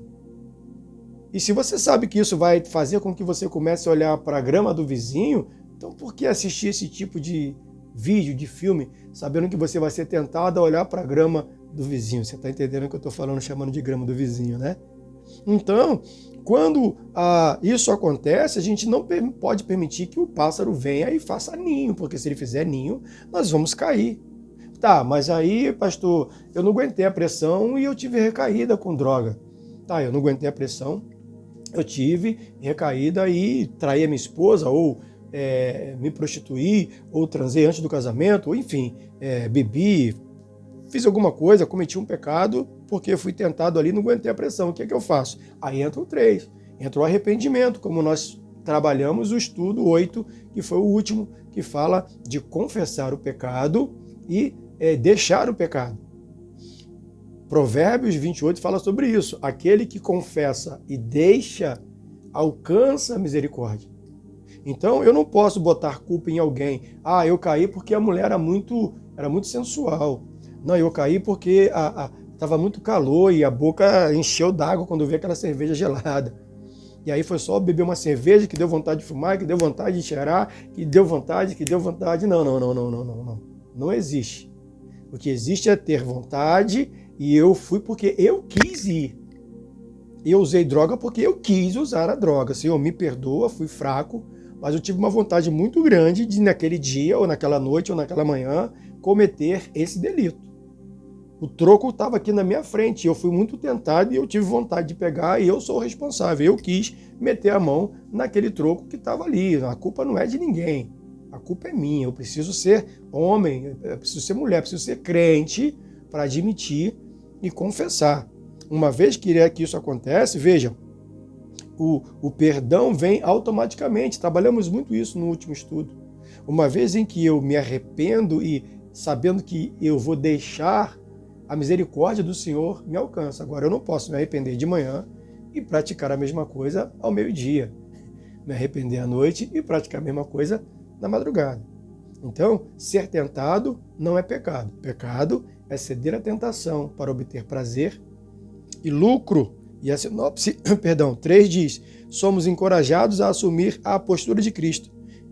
Speaker 1: E se você sabe que isso vai fazer com que você comece a olhar para a grama do vizinho, então por que assistir esse tipo de vídeo, de filme, sabendo que você vai ser tentado a olhar para a grama do vizinho? Você está entendendo o que eu estou falando, chamando de grama do vizinho, né? Então, quando isso acontece, a gente não pode permitir que o pássaro venha e faça ninho, porque se ele fizer ninho, nós vamos cair. Tá, mas aí, pastor, eu não aguentei a pressão e eu tive recaída com droga. Tá, eu não aguentei a pressão, eu tive recaída e traí a minha esposa, ou me prostituí, ou transei antes do casamento, ou enfim, bebi, fiz alguma coisa, cometi um pecado, porque eu fui tentado ali, não aguentei a pressão. O que é que eu faço? Aí entra o 3, entra o arrependimento, como nós trabalhamos o estudo 8, que foi o último, que fala de confessar o pecado e deixar o pecado. Provérbios 28 fala sobre isso. Aquele que confessa e deixa, alcança a misericórdia. Então, eu não posso botar culpa em alguém. Eu caí porque a mulher era muito sensual. Não, eu caí porque estava muito calor e a boca encheu d'água quando eu vi aquela cerveja gelada. E aí foi só beber uma cerveja que deu vontade de fumar, que deu vontade de cheirar, que deu vontade. Não. Não existe. O que existe é ter vontade e eu fui porque eu quis ir. Eu usei droga porque eu quis usar a droga. Senhor, me perdoa, fui fraco, mas eu tive uma vontade muito grande de naquele dia, ou naquela noite, ou naquela manhã, cometer esse delito. O troco estava aqui na minha frente, eu fui muito tentado e eu tive vontade de pegar e eu sou o responsável. Eu quis meter a mão naquele troco que estava ali. A culpa não é de ninguém, a culpa é minha. Eu preciso ser homem, eu preciso ser mulher, eu preciso ser crente para admitir e confessar. Uma vez que isso acontece, vejam, o perdão vem automaticamente. Trabalhamos muito isso no último estudo. Uma vez em que eu me arrependo e sabendo que eu vou deixar, a misericórdia do Senhor me alcança. Agora, eu não posso me arrepender de manhã e praticar a mesma coisa ao meio-dia. Me arrepender à noite e praticar a mesma coisa na madrugada. Então, ser tentado não é pecado. Pecado é ceder à tentação para obter prazer e lucro. E a sinopse, 3 diz, somos encorajados a assumir a postura de Cristo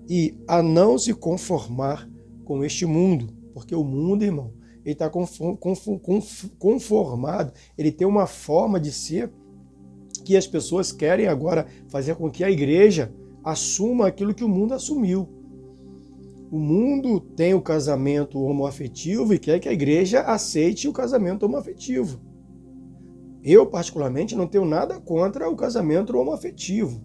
Speaker 1: e a não se conformar com este mundo. Porque o mundo, irmão, ele está conformado, ele tem uma forma de ser que as pessoas querem agora fazer com que a igreja assuma aquilo que o mundo assumiu. O mundo tem o casamento homoafetivo e quer que a igreja aceite o casamento homoafetivo. Eu, particularmente, não tenho nada contra o casamento homoafetivo.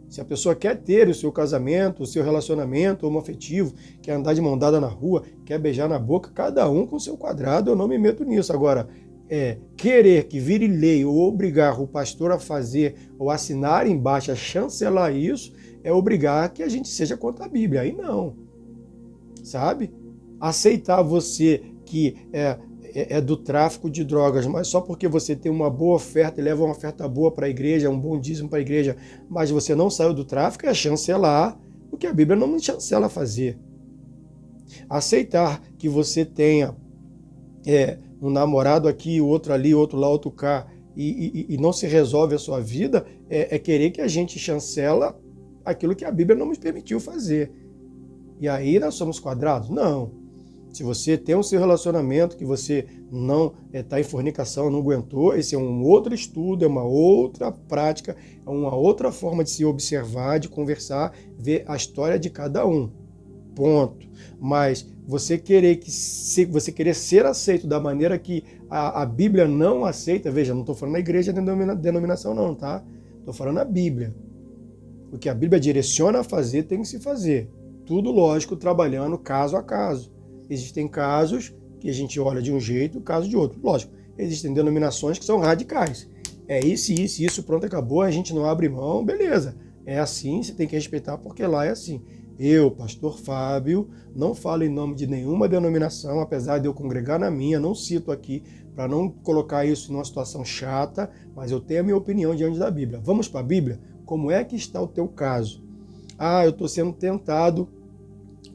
Speaker 1: Se a pessoa quer ter o seu casamento, o seu relacionamento homoafetivo, quer andar de mão dada na rua, quer beijar na boca, cada um com o seu quadrado, eu não me meto nisso. Agora, querer que vire lei ou obrigar o pastor a fazer ou assinar embaixo, a chancelar isso, é obrigar que a gente seja contra a Bíblia. Aí não, sabe? Aceitar você que é do tráfico de drogas, mas só porque você tem uma boa oferta e leva uma oferta boa para a igreja, um bom dízimo para a igreja, mas você não saiu do tráfico, é chancelar o que a Bíblia não me chancela a fazer. Aceitar que você tenha um namorado aqui, outro ali, outro lá, outro cá, e não se resolve a sua vida, é querer que a gente chancela aquilo que a Bíblia não nos permitiu fazer. E aí nós somos quadrados? Não. Se você tem um seu relacionamento que você não está em fornicação, não aguentou, esse é um outro estudo, é uma outra prática, é uma outra forma de se observar, de conversar, ver a história de cada um. Ponto. Mas você querer ser aceito da maneira que a Bíblia não aceita, veja, não estou falando na igreja denominação não, tá? Estou falando na Bíblia. O que a Bíblia direciona a fazer tem que se fazer. Tudo lógico, trabalhando caso a caso. Existem casos que a gente olha de um jeito, caso de outro. Lógico, existem denominações que são radicais. É isso, pronto, acabou, a gente não abre mão, beleza. É assim, você tem que respeitar porque lá é assim. Eu, pastor Fábio, não falo em nome de nenhuma denominação, apesar de eu congregar na minha, não cito aqui para não colocar isso numa situação chata, mas eu tenho a minha opinião diante da Bíblia. Vamos para a Bíblia? Como é que está o teu caso? Eu estou sendo tentado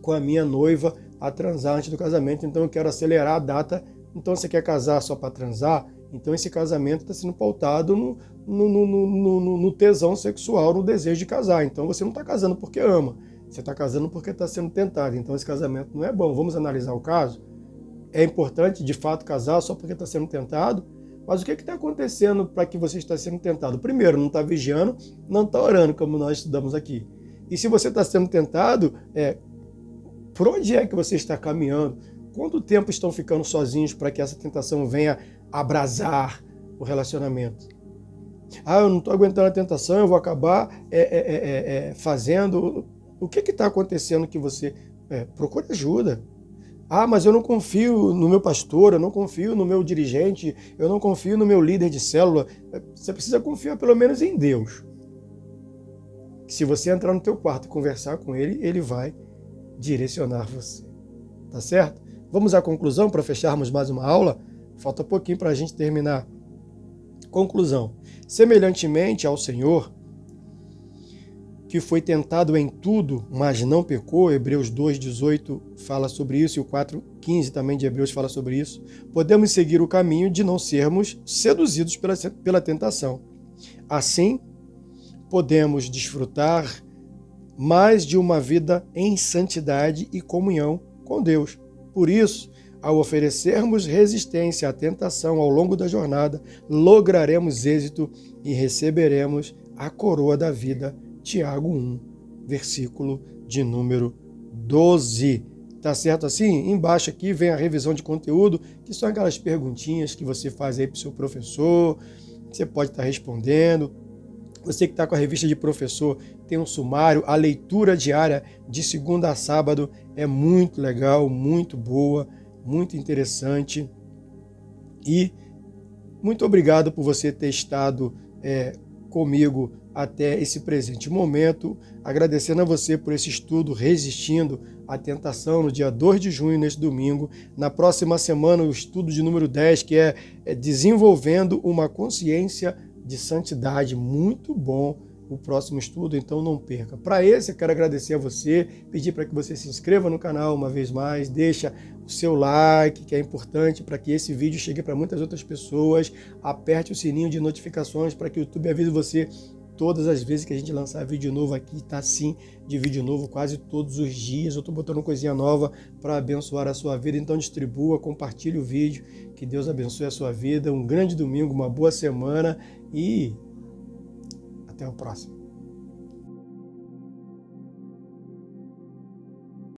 Speaker 1: com a minha noiva a transar antes do casamento, então eu quero acelerar a data. Então você quer casar só para transar? Então esse casamento está sendo pautado no tesão sexual, no desejo de casar. Então você não está casando porque ama, você está casando porque está sendo tentado. Então esse casamento não é bom. Vamos analisar o caso? É importante de fato casar só porque está sendo tentado? Mas o que está acontecendo para que você está sendo tentado? Primeiro, não está vigiando, não está orando, como nós estudamos aqui. E se você está sendo tentado, por onde é que você está caminhando? Quanto tempo estão ficando sozinhos para que essa tentação venha abrasar o relacionamento? Eu não estou aguentando a tentação, eu vou acabar fazendo... O que está acontecendo que você... procure ajuda. Mas eu não confio no meu pastor, eu não confio no meu dirigente, eu não confio no meu líder de célula. Você precisa confiar pelo menos em Deus. Se você entrar no teu quarto e conversar com ele, ele vai direcionar você. Tá certo? Vamos à conclusão para fecharmos mais uma aula? Falta pouquinho para a gente terminar. Conclusão. Semelhantemente ao Senhor, que foi tentado em tudo, mas não pecou, Hebreus 2,18 fala sobre isso, e o 4,15 também de Hebreus fala sobre isso, podemos seguir o caminho de não sermos seduzidos pela tentação. Assim, podemos desfrutar mais de uma vida em santidade e comunhão com Deus. Por isso, ao oferecermos resistência à tentação ao longo da jornada, lograremos êxito e receberemos a coroa da vida. Tiago 1, versículo de número 12. Tá certo assim? Embaixo aqui vem a revisão de conteúdo, que são aquelas perguntinhas que você faz aí para o seu professor, você pode estar respondendo. Você que está com a revista de professor, tem um sumário, a leitura diária de segunda a sábado é muito legal, muito boa, muito interessante. E muito obrigado por você ter estado comigo até esse presente momento, agradecendo a você por esse estudo, resistindo à tentação no dia 2 de junho, neste domingo. Na próxima semana, o estudo de número 10, que é desenvolvendo uma consciência de santidade. Muito bom o próximo estudo, então não perca. Para esse, eu quero agradecer a você, pedir para que você se inscreva no canal uma vez mais, deixa o seu like, que é importante para que esse vídeo chegue para muitas outras pessoas, aperte o sininho de notificações para que o YouTube avise você todas as vezes que a gente lançar vídeo novo aqui. Tá sim de vídeo novo quase todos os dias. Eu estou botando coisinha nova para abençoar a sua vida. Então distribua, compartilhe o vídeo. Que Deus abençoe a sua vida. Um grande domingo, uma boa semana e até o próximo.